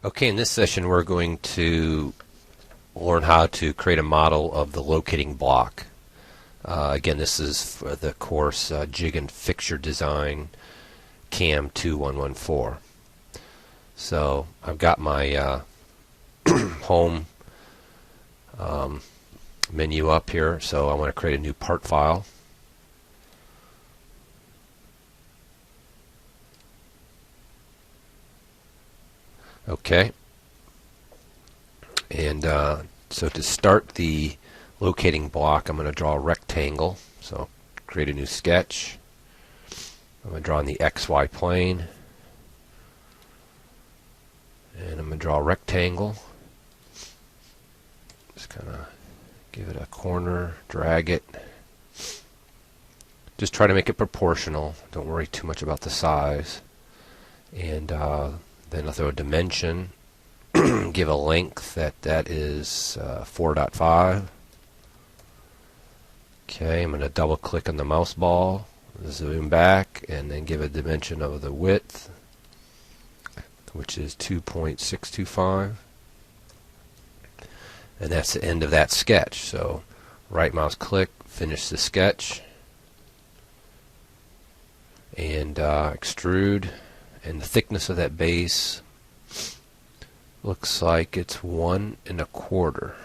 Okay, in this session we're going to learn how to create a model of the locating block. Again, this is for the course Jig and Fixture Design CAM 2114. So I've got my home menu up here, so I want to create a new part file. Okay, and so to start the locating block, I'm going to draw a rectangle. So create a new sketch. I'm going to draw in the XY plane, and I'm going to draw a rectangle. Just kind of give it a corner, drag it. Just try to make it proportional. Don't worry too much about the size. And then I'll throw a dimension. Give a length that is 4.5. Okay, I'm going to double click on the mouse ball, zoom back, and then give a dimension of the width, which is 2.625. And that's the end of that sketch. So right mouse click, finish the sketch, and extrude. And the thickness of that base looks like it's 1 1/4.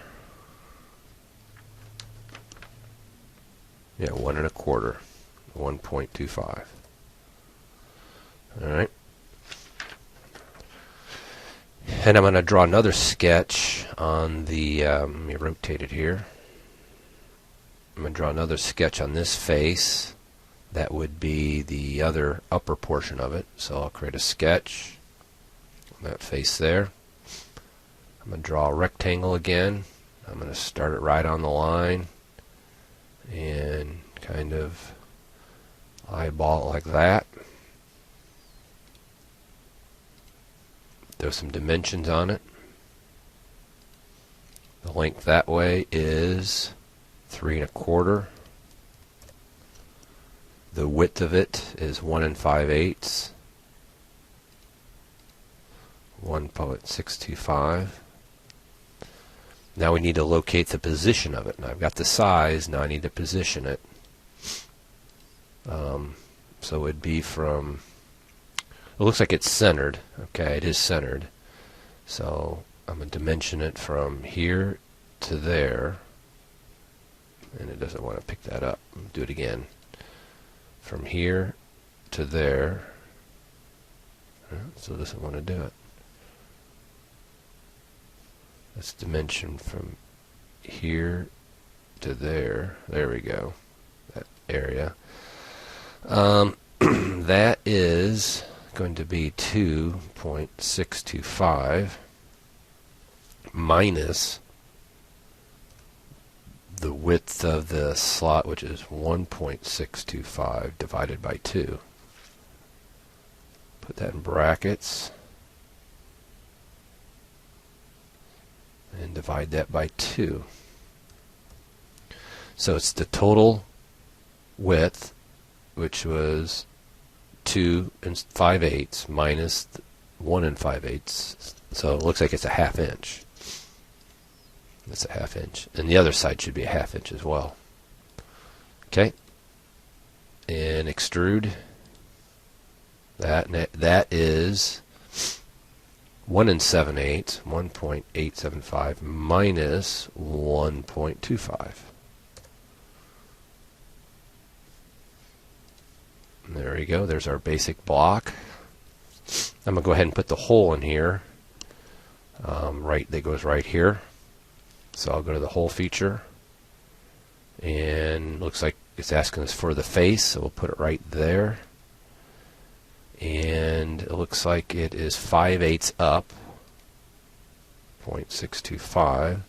Yeah, 1 1/4, 1.25. All right. And I'm going to draw another sketch on the, let me rotate it here. I'm going to draw another sketch on this face. That would be the other upper portion of it. So I'll create a sketch on that face there. I'm going to draw a rectangle again. I'm going to start it right on the line and kind of eyeball it like that. Throw some dimensions on it. The length that way is 3 1/4. The width of it is 1 5/8, 1.625. Now we need to locate the position of it. Now I've got the size, now I need to position it. So it'd be from, it looks like it's centered. Okay, it is centered. So I'm going to dimension it from here to there. And it doesn't want to pick that up. Do it again. From here to there. So it doesn't want to do it. Let's dimension from here to there. There we go. That area. That is going to be 2.625 minus the width of the slot, which is 1.625 divided by 2. Put that in brackets and divide that by 2. So it's the total width, which was 2 5/8 minus 1 5/8. So it looks like it's a 1/2 inch. That's a 1/2 inch. And the other side should be a 1/2 inch as well. Okay. And extrude. That is 1 7/8, 1.875 minus 1.25. There we go. There's our basic block. I'm going to go ahead and put the hole in here. Right, that goes right here. So I'll go to the hole feature, and looks like it's asking us for the face, so we'll put it right there. And it looks like it is 5/8 up, 0.625,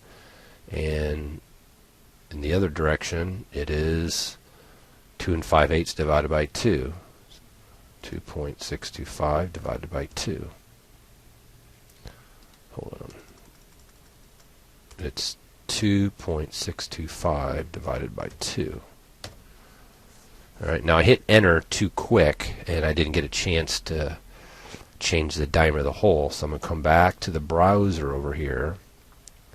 and in the other direction it is 2 5/8 divided by 2, 2.625 divided by 2. Hold on. It's 2.625 divided by 2. Alright, now I hit enter too quick and I didn't get a chance to change the diameter of the hole. So I'm going to come back to the browser over here,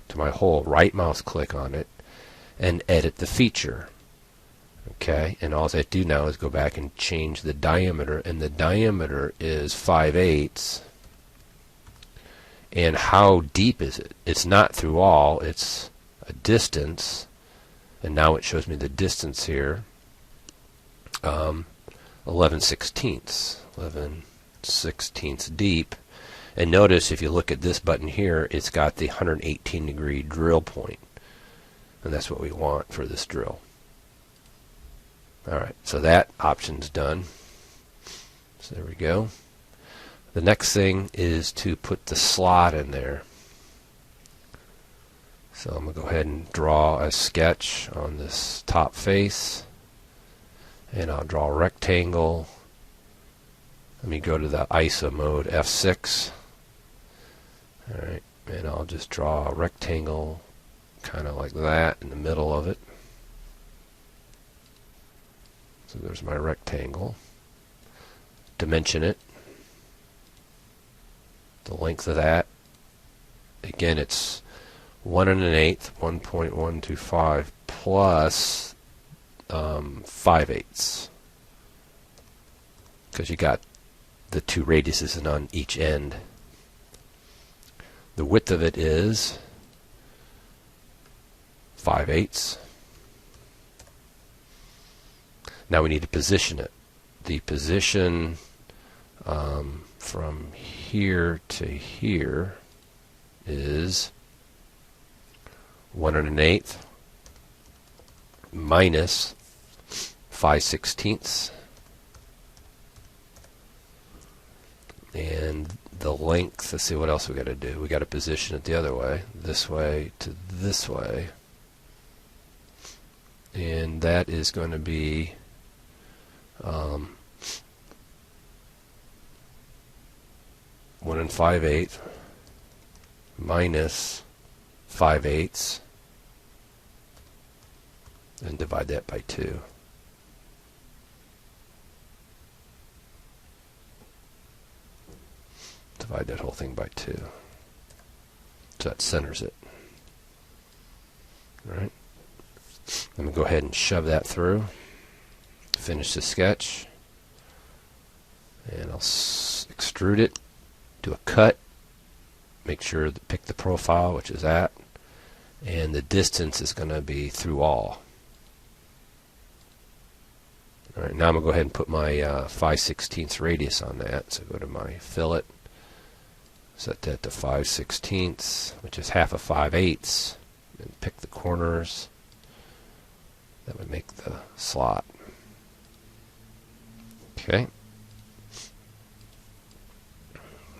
to my hole, right mouse click on it, and edit the feature. Okay, and all I do now is go back and change the diameter, and the diameter is 5/8. And how deep is it? It's not through all, it's a distance, and now it shows me the distance here, 11/16. 11/16 deep. And notice if you look at this button here, it's got the 118-degree drill point, and that's what we want for this drill. Alright, so that option's done. So there we go. The next thing is to put the slot in there. So I'm going to go ahead and draw a sketch on this top face, and I'll draw a rectangle. Let me go to the ISO mode, F6. Alright, and I'll just draw a rectangle kind of like that in the middle of it. So there's my rectangle. Dimension it. The length of that, again, it's 1 1/8, 1.125 plus 5/8, because you got the two radiuses on each end. The width of it is 5/8. Now we need to position it. The position from here to here is 1 1/8 minus 5/16, and the length, let's see what else we got to do. We got to position it the other way, this way to this way, and that is going to be 1 5/8 minus 5/8, and divide that by 2. Divide that whole thing by 2. So that centers it. Alright. I'm going to go ahead and shove that through. Finish the sketch. And I'll extrude it. Do a cut. Make sure to pick the profile, which is that. And the distance is going to be through all. Alright, now I'm going to go ahead and put my 5/16 radius on that. So go to my fillet. Set that to 5/16, which is half of 5/8. And pick the corners. That would make the slot. Okay.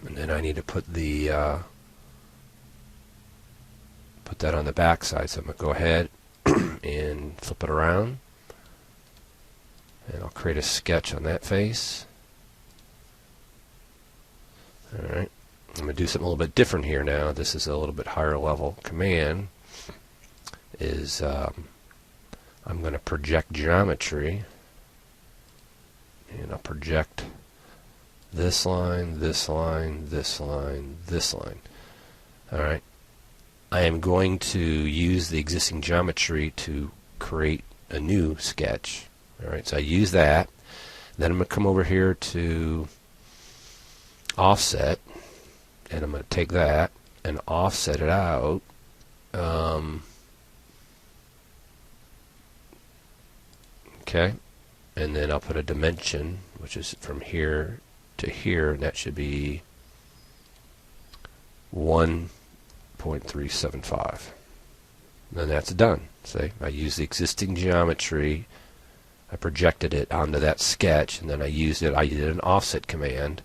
And then I need to put the put that on the back side. So I'm going to go ahead and flip it around, and I'll create a sketch on that face. Alright, I'm going to do something a little bit different here now. This is a little bit higher level command. Is I'm going to project geometry, and I'll project this line, this line, this line, this line. Alright. I am going to use the existing geometry to create a new sketch. Alright, so I use that. Then I'm going to come over here to offset, and I'm going to take that and offset it out. Okay, and then I'll put a dimension, which is from here to here, and that should be 1.375. Then that's done. See, I use the existing geometry, I projected it onto that sketch, and then I did an offset command,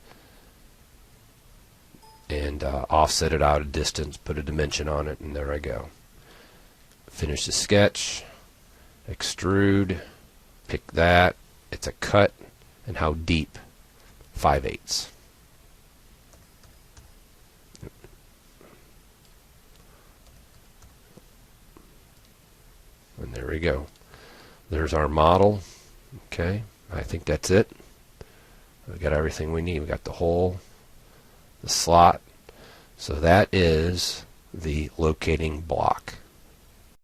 and offset it out a distance, put a dimension on it, and there I go. Finish the sketch, extrude, pick that, it's a cut, and how deep? 5/8. And there we go. There's our model. Okay, I think that's it. We got everything we need. We got the hole, the slot. So that is the locating block.